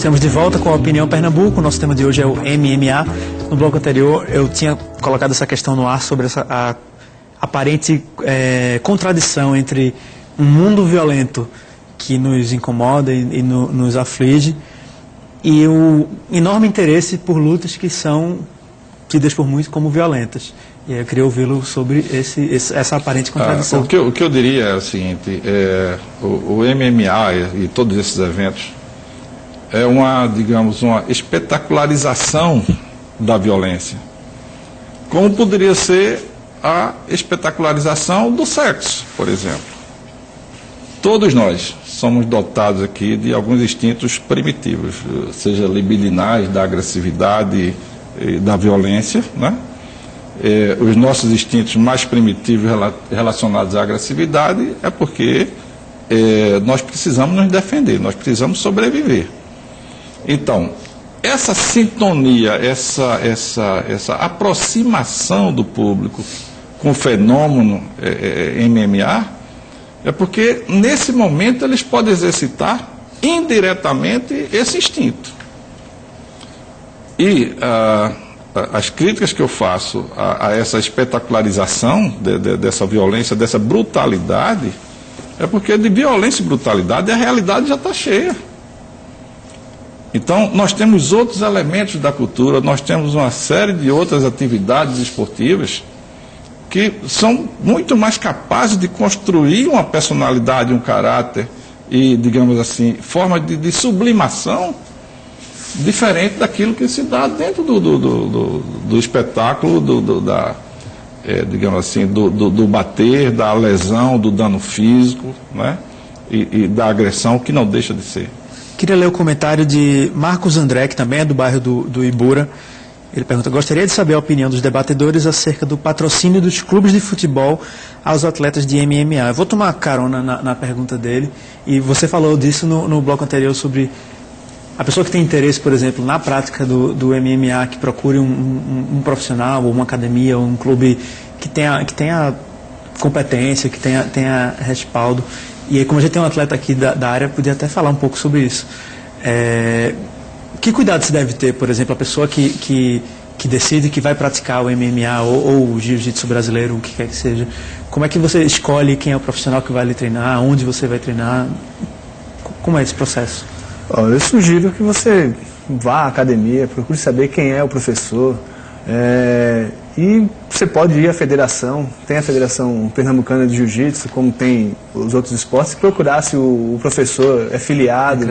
estamos de volta com a Opinião Pernambuco. O nosso tema de hoje é o MMA. No bloco anterior eu tinha colocado essa questão no ar sobre a aparente contradição entre um mundo violento que nos incomoda e nos aflige e o enorme interesse por lutas que são tidas por muitos como violentas. E aí eu queria ouvi-lo sobre essa aparente contradição. O que eu diria é o seguinte, o MMA e todos esses eventos é uma espetacularização da violência. Como poderia ser a espetacularização do sexo, por exemplo. Todos nós somos dotados aqui de alguns instintos primitivos, seja libidinais, da agressividade e da violência, né? Os nossos instintos mais primitivos relacionados à agressividade é porque nós precisamos nos defender, nós precisamos sobreviver. Então, essa sintonia, essa aproximação do público com o fenômeno MMA é porque nesse momento eles podem exercitar indiretamente esse instinto. E as críticas que eu faço a essa espetacularização dessa violência, dessa brutalidade, é porque de violência e brutalidade a realidade já está cheia. Então, nós temos outros elementos da cultura, nós temos uma série de outras atividades esportivas que são muito mais capazes de construir uma personalidade, um caráter e, digamos assim, forma de sublimação diferente daquilo que se dá dentro do espetáculo, digamos assim, do bater, da lesão, do dano físico, né? E da agressão, que não deixa de ser. Queria ler o comentário de Marcos André, que também é do bairro do Ibura. Ele pergunta: gostaria de saber a opinião dos debatedores acerca do patrocínio dos clubes de futebol aos atletas de MMA. Eu vou tomar carona na pergunta dele, e você falou disso no bloco anterior sobre a pessoa que tem interesse, por exemplo, na prática do MMA, que procure um profissional, ou uma academia, ou um clube que tenha competência, que tenha respaldo. E aí, como a gente tem um atleta aqui da área, podia até falar um pouco sobre isso. Que cuidado se deve ter, por exemplo, a pessoa que decide que vai praticar o MMA ou o jiu-jitsu brasileiro, o que quer que seja? Como é que você escolhe quem é o profissional que vai lhe treinar, onde você vai treinar? Como é esse processo? Eu sugiro que você vá à academia, procure saber quem é o professor, e você pode ir à federação, tem a Federação Pernambucana de Jiu-Jitsu, como tem os outros esportes, procurar se o professor é filiado,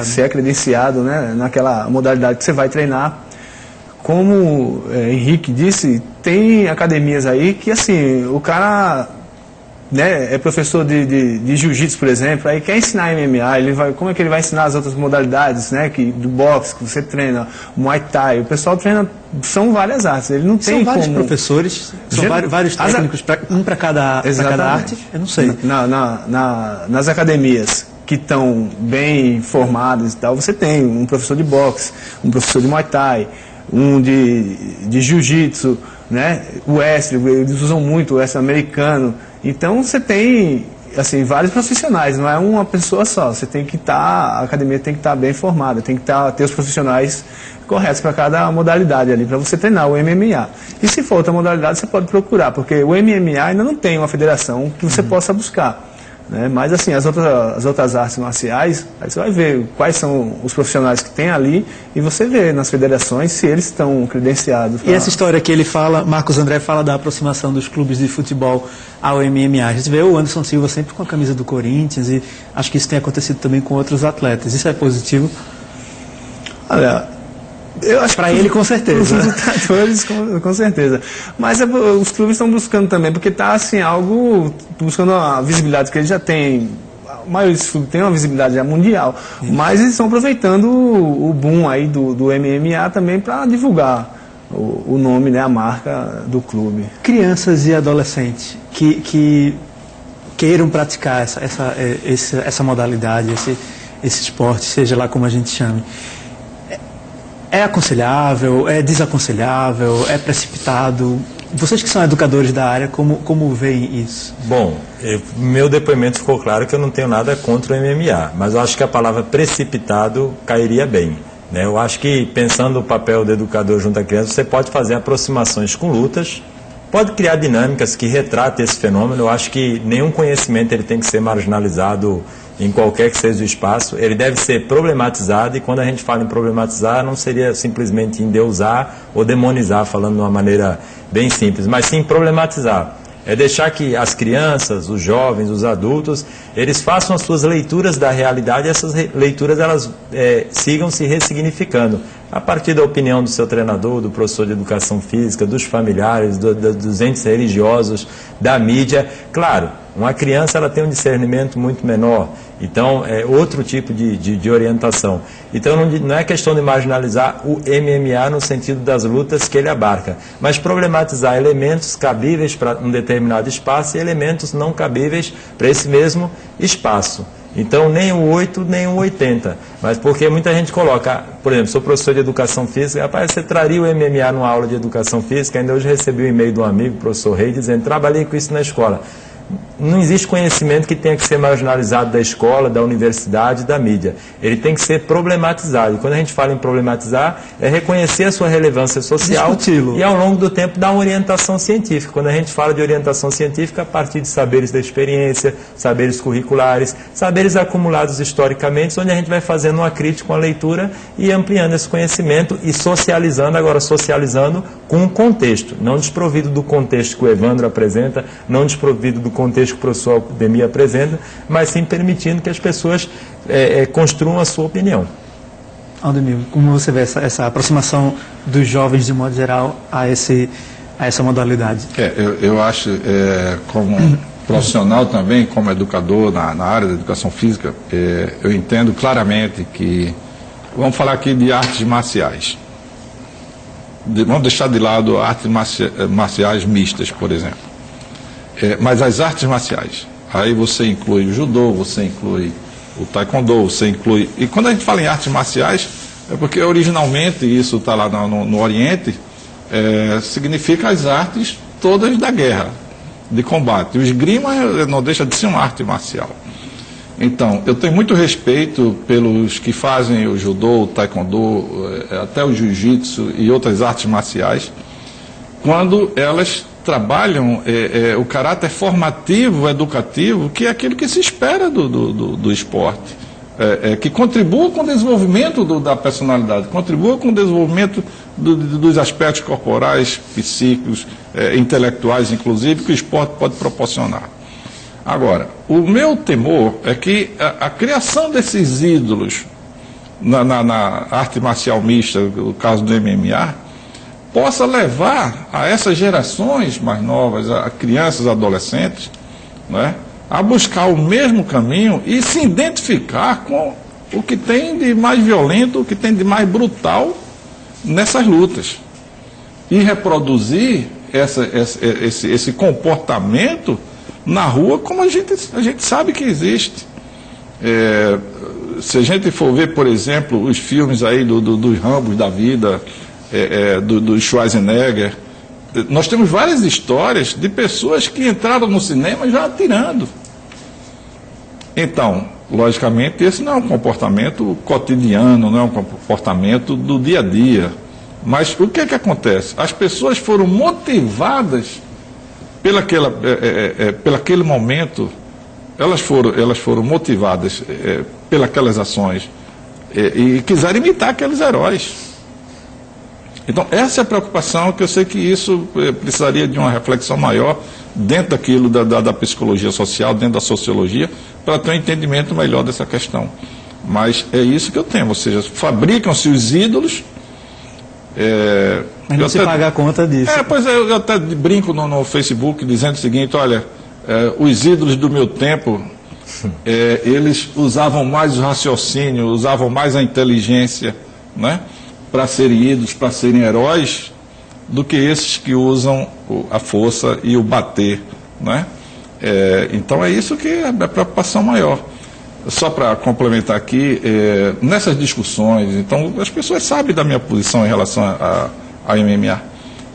se é credenciado, né, naquela modalidade que você vai treinar. Como Henrique disse, tem academias aí que, assim, o cara, né, é professor de jiu-jitsu, por exemplo, aí quer ensinar MMA, como é que ele vai ensinar as outras modalidades, né, do boxe, que você treina, Muay Thai, o pessoal treina, são várias artes, ele não tem como... São vários professores, são vários técnicos, um para cada arte, eu não sei. Nas academias que estão bem formadas e tal, você tem um professor de boxe, um professor de Muay Thai, um de jiu-jitsu, né, o wrestling, eles usam muito o wrestling americano. Então você tem, assim, vários profissionais, não é uma pessoa só. Você tem que a academia tem que estar bem formada, tem que ter os profissionais corretos para cada modalidade ali, para você treinar o MMA. E se for outra modalidade, você pode procurar, porque o MMA ainda não tem uma federação que você possa buscar, né? Mas, assim, as outras artes marciais, aí você vai ver quais são os profissionais que tem ali e você vê nas federações se eles estão credenciados. E essa história que ele fala, Marcos André fala da aproximação dos clubes de futebol ao MMA. A gente vê o Anderson Silva sempre com a camisa do Corinthians, e acho que isso tem acontecido também com outros atletas. Isso é positivo? Olha, eu acho para ele, com certeza. Os lutadores, com certeza. Mas os clubes estão buscando também, porque está, assim, buscando a visibilidade que eles já têm. A maioria dos clubes tem uma visibilidade já mundial. Mas eles estão aproveitando o boom aí do MMA também para divulgar o nome, né, a marca do clube. Crianças e adolescentes que queiram praticar essa modalidade, esse esporte, seja lá como a gente chame. É aconselhável, é desaconselhável, é precipitado? Vocês que são educadores da área, como veem isso? Bom, meu depoimento ficou claro que eu não tenho nada contra o MMA, mas eu acho que a palavra precipitado cairia bem. Né? Eu acho que, pensando o papel do educador junto à criança, você pode fazer aproximações com lutas, pode criar dinâmicas que retratem esse fenômeno. Eu acho que nenhum conhecimento ele tem que ser marginalizado em qualquer que seja o espaço. Ele deve ser problematizado, e quando a gente fala em problematizar, não seria simplesmente endeusar ou demonizar, falando de uma maneira bem simples, mas sim problematizar. É deixar que as crianças, os jovens, os adultos, eles façam as suas leituras da realidade, e essas leituras elas sigam se ressignificando a partir da opinião do seu treinador, do professor de educação física, dos familiares, dos entes religiosos, da mídia. Claro, uma criança ela tem um discernimento muito menor, então é outro tipo de orientação. Então não é questão de marginalizar o MMA no sentido das lutas que ele abarca, mas problematizar elementos cabíveis para um determinado espaço e elementos não cabíveis para esse mesmo espaço. Então, nem o 8, nem o 80. Mas porque muita gente coloca, por exemplo, sou professor de educação física, rapaz, você traria o MMA numa aula de educação física? Ainda hoje recebi um e-mail de um amigo, professor Rei, dizendo, trabalhei com isso na escola. Não existe conhecimento que tenha que ser marginalizado da escola, da universidade, da mídia. Ele tem que ser problematizado. E quando a gente fala em problematizar, é reconhecer a sua relevância social e ao longo do tempo dar uma orientação científica. Quando a gente fala de orientação científica, a partir de saberes da experiência, saberes curriculares, saberes acumulados historicamente, onde a gente vai fazendo uma crítica, uma leitura e ampliando esse conhecimento e socializando, agora socializando com um contexto, não desprovido do contexto que o Evandro apresenta, não desprovido do contexto que o professor Aldemir apresenta, mas sim permitindo que as pessoas construam a sua opinião. Aldemir, como você vê essa aproximação dos jovens, de modo geral, a essa modalidade? Eu acho, como profissional também, como educador na área da educação física, eu entendo claramente que, vamos falar aqui de artes marciais. Vamos deixar de lado artes marciais mistas, por exemplo. Mas as artes marciais, aí você inclui o judô, você inclui o taekwondo, você inclui... E quando a gente fala em artes marciais, é porque originalmente, isso está lá no Oriente, significa as artes todas da guerra, de combate. O esgrima não deixa de ser uma arte marcial. Então, eu tenho muito respeito pelos que fazem o judô, o taekwondo, até o jiu-jitsu e outras artes marciais, quando elas trabalham o caráter formativo, educativo, que é aquilo que se espera do esporte, que contribua com o desenvolvimento da personalidade, contribua com o desenvolvimento dos aspectos corporais, psíquicos, intelectuais, inclusive, que o esporte pode proporcionar. Agora, o meu temor é que a criação desses ídolos na arte marcial mista, no caso do MMA, possa levar a essas gerações mais novas, a crianças, adolescentes, né, a buscar o mesmo caminho e se identificar com o que tem de mais violento, o que tem de mais brutal nessas lutas. E reproduzir esse comportamento na rua, como a gente sabe que existe. Se a gente for ver, por exemplo, os filmes aí dos Rambos da vida, do Schwarzenegger, nós temos várias histórias de pessoas que entraram no cinema já atirando. Então, logicamente, esse não é um comportamento cotidiano, não é um comportamento do dia a dia. Mas o que é que acontece? As pessoas foram motivadas pelaquele momento, elas foram motivadas pelas ações e quiseram imitar aqueles heróis. Então, essa é a preocupação, que eu sei que isso precisaria de uma reflexão maior dentro daquilo da psicologia social, dentro da sociologia, para ter um entendimento melhor dessa questão. Mas é isso que eu tenho, ou seja, fabricam-se os ídolos... mas não se paga a conta disso. Pois é, eu até brinco no Facebook dizendo o seguinte, olha, os ídolos do meu tempo, eles usavam mais o raciocínio, usavam mais a inteligência, né? Para serem ídolos, para serem heróis, do que esses que usam a força e o bater, né? Então é isso que é a preocupação maior. Só para complementar aqui, nessas discussões, então as pessoas sabem da minha posição em relação a MMA.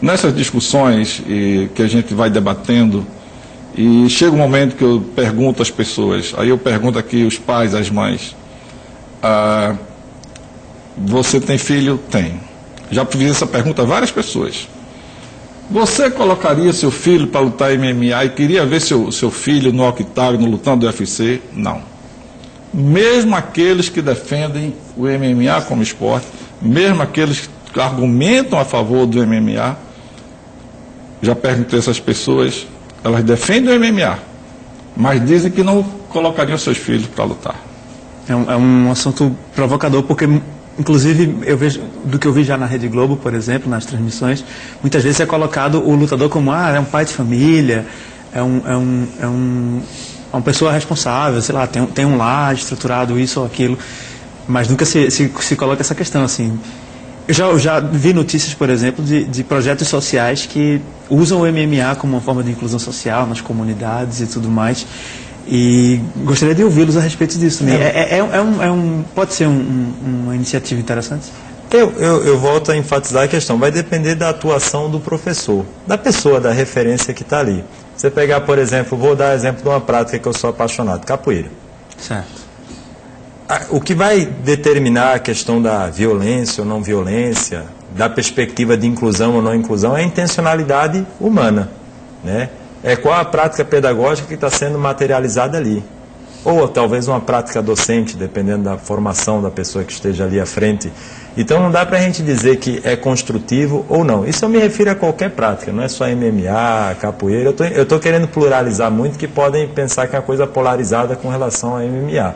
nessas discussões que a gente vai debatendo, e chega um momento que eu pergunto às pessoas, aí eu pergunto aqui os pais, as mães, você tem filho? Tem. Já fiz essa pergunta a várias pessoas. Você colocaria seu filho para lutar MMA e queria ver seu filho no octágono lutando do UFC? Não. Mesmo aqueles que defendem o MMA como esporte, mesmo aqueles que argumentam a favor do MMA, já perguntei a essas pessoas, elas defendem o MMA, mas dizem que não colocariam seus filhos para lutar. É um assunto provocador, porque, inclusive, do que eu vi já na Rede Globo, por exemplo, nas transmissões, muitas vezes é colocado o lutador como, é um pai de família, é uma pessoa responsável, sei lá, tem um lar estruturado, isso ou aquilo, mas nunca se coloca essa questão, assim. Eu já vi notícias, por exemplo, de projetos sociais que usam o MMA como uma forma de inclusão social nas comunidades e tudo mais. E gostaria de ouvi-los a respeito disso. Pode ser uma iniciativa interessante? Eu volto a enfatizar a questão. Vai depender da atuação do professor, da pessoa, da referência que está ali. Você pegar, por exemplo, vou dar exemplo de uma prática que eu sou apaixonado, capoeira. Certo. O que vai determinar a questão da violência ou não violência, da perspectiva de inclusão ou não inclusão, é a intencionalidade humana, né? É qual a prática pedagógica que está sendo materializada ali. Ou talvez uma prática docente, dependendo da formação da pessoa que esteja ali à frente. Então não dá para a gente dizer que é construtivo ou não. Isso eu me refiro a qualquer prática, não é só MMA, capoeira. Eu estou querendo pluralizar muito, que podem pensar que é uma coisa polarizada com relação a MMA.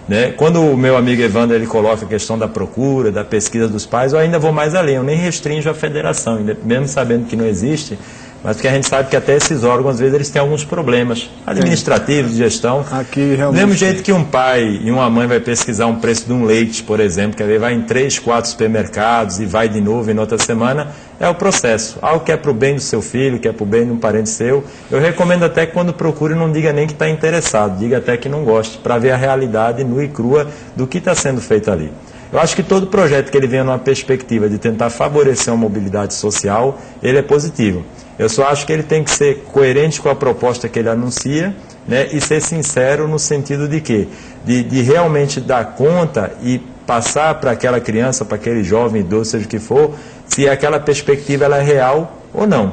Né? Quando o meu amigo Evandro ele coloca a questão da procura, da pesquisa dos pais, eu ainda vou mais além, eu nem restringo a federação, mesmo sabendo que não existe, mas porque a gente sabe que até esses órgãos, às vezes, eles têm alguns problemas administrativos, de gestão. Aqui, realmente, do mesmo jeito que um pai e uma mãe vai pesquisar um preço de um leite, por exemplo, que aí vai em 3, 4 supermercados e vai de novo em outra semana, é o processo. Algo que é para o bem do seu filho, que é para o bem de um parente seu. Eu recomendo até que quando procure não diga nem que está interessado, diga até que não goste, para ver a realidade nua e crua do que está sendo feito ali. Eu acho que todo projeto que ele venha numa perspectiva de tentar favorecer uma mobilidade social, ele é positivo. Eu só acho que ele tem que ser coerente com a proposta que ele anuncia, né, e ser sincero no sentido de quê? De realmente dar conta e passar para aquela criança, para aquele jovem, idoso, seja o que for, se aquela perspectiva ela é real ou não.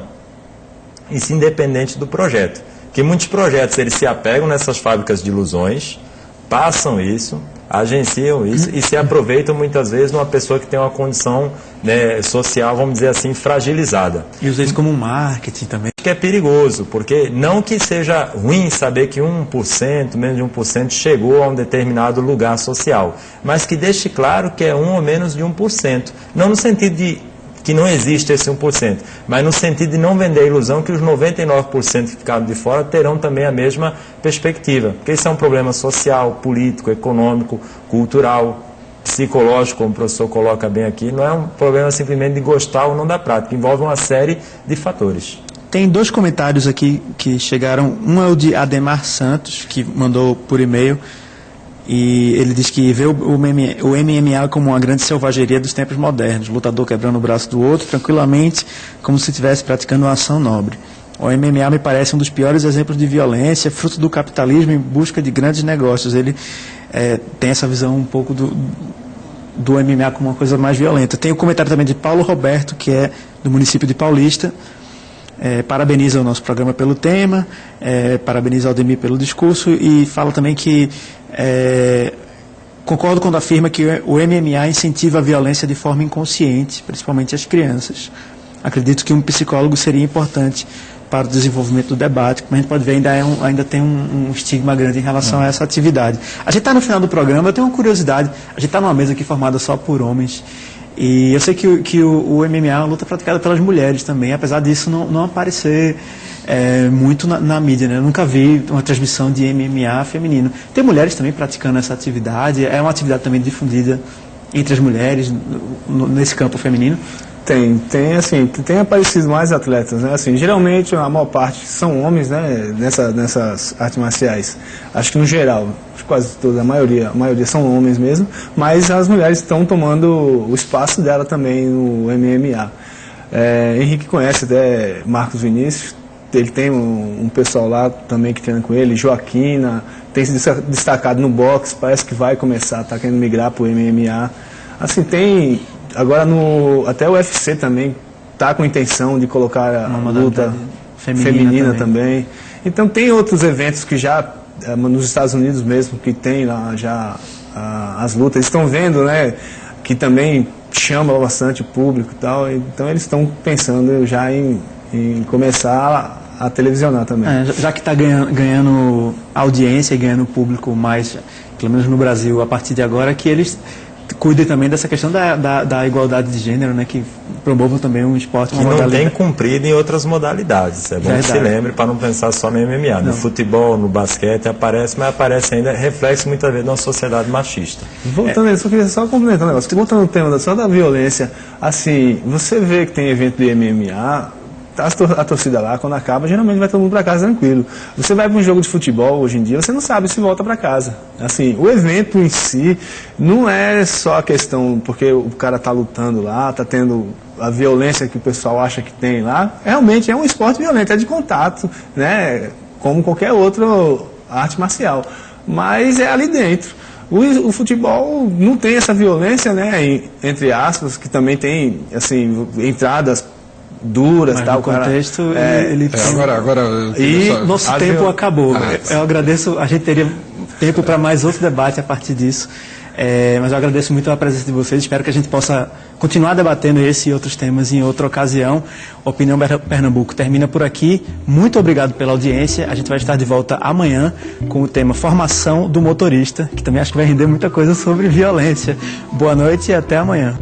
Isso independente do projeto. Que muitos projetos eles se apegam nessas fábricas de ilusões, passam isso, agenciam isso e se aproveitam muitas vezes numa pessoa que tem uma condição, né, social, vamos dizer assim, fragilizada. E usam isso como um marketing também. Que é perigoso, porque não que seja ruim saber que 1%, menos de 1% chegou a um determinado lugar social, mas que deixe claro que é 1 ou menos de 1%. Não no sentido de que não existe esse 1%, mas no sentido de não vender a ilusão que os 99% que ficaram de fora terão também a mesma perspectiva. Porque isso é um problema social, político, econômico, cultural, psicológico, como o professor coloca bem aqui. Não é um problema simplesmente de gostar ou não da prática, envolve uma série de fatores. Tem 2 comentários aqui que chegaram. Um é o de Ademar Santos, que mandou por e-mail. E ele diz que vê o MMA como uma grande selvageria dos tempos modernos, lutador quebrando o braço do outro tranquilamente, como se estivesse praticando uma ação nobre. O MMA me parece um dos piores exemplos de violência, fruto do capitalismo em busca de grandes negócios. Ele tem essa visão um pouco do MMA como uma coisa mais violenta. Tem o comentário também de Paulo Roberto, que é do município de Paulista. Parabeniza o nosso programa pelo tema, parabeniza Aldemir pelo discurso e fala também que concordo quando afirma que o MMA incentiva a violência de forma inconsciente, principalmente as crianças. Acredito que um psicólogo seria importante para o desenvolvimento do debate. Como a gente pode ver, ainda tem um estigma grande em relação a essa atividade. A gente está no final do programa, eu tenho uma curiosidade, a gente está numa mesa aqui formada só por homens. E eu sei que o MMA é uma luta praticada pelas mulheres também, apesar disso não aparecer muito na mídia, né? Eu nunca vi uma transmissão de MMA feminino. Tem mulheres também praticando essa atividade, é uma atividade também difundida entre as mulheres nesse campo feminino? Tem aparecido mais atletas, né? Assim, geralmente a maior parte são homens, né? Nessas artes marciais. Acho que no geral, quase toda, a maioria são homens mesmo, mas as mulheres estão tomando o espaço dela também no MMA. Henrique conhece até Marcos Vinícius, ele tem um pessoal lá também que treina com ele, Joaquina, tem se destacado no boxe, parece que vai começar, está querendo migrar para o MMA. Assim, tem, agora até o UFC também está com intenção de colocar a luta feminina também. Então tem outros eventos que já, nos Estados Unidos mesmo, que tem lá já as lutas, eles estão vendo, né, que também chama bastante o público e tal, então eles estão pensando já em começar a televisionar também. Já que está ganhando audiência e ganhando público mais, pelo menos no Brasil, a partir de agora, que eles cuidem também dessa questão da igualdade de gênero, né, que promovam também um esporte... Que não tem cumprido em outras modalidades. É bom que se lembre para não pensar só no MMA. No futebol, no basquete aparece, mas aparece ainda reflexo muitas vezes numa sociedade machista. Voltando, eu só queria complementar um negócio. Voltando no tema só da violência, assim, você vê que tem evento de MMA... A torcida lá, quando acaba, geralmente vai todo mundo para casa tranquilo. Você vai para um jogo de futebol hoje em dia, você não sabe se volta para casa. Assim, o evento em si não é só a questão porque o cara está lutando lá, está tendo a violência que o pessoal acha que tem lá. Realmente é um esporte violento, é de contato, né? Como qualquer outra arte marcial. Mas é ali dentro. O futebol não tem essa violência, né? Entre aspas, que também tem, assim, entradas duras, mas tal, no contexto ele agora e nosso tempo acabou. Eu agradeço, a gente teria tempo para mais outro debate a partir disso, mas eu agradeço muito a presença de vocês, espero que a gente possa continuar debatendo esse e outros temas em outra ocasião. Opinião Pernambuco termina por aqui, muito obrigado pela audiência, a gente vai estar de volta amanhã com o tema formação do motorista, que também acho que vai render muita coisa sobre violência. Boa noite e até amanhã.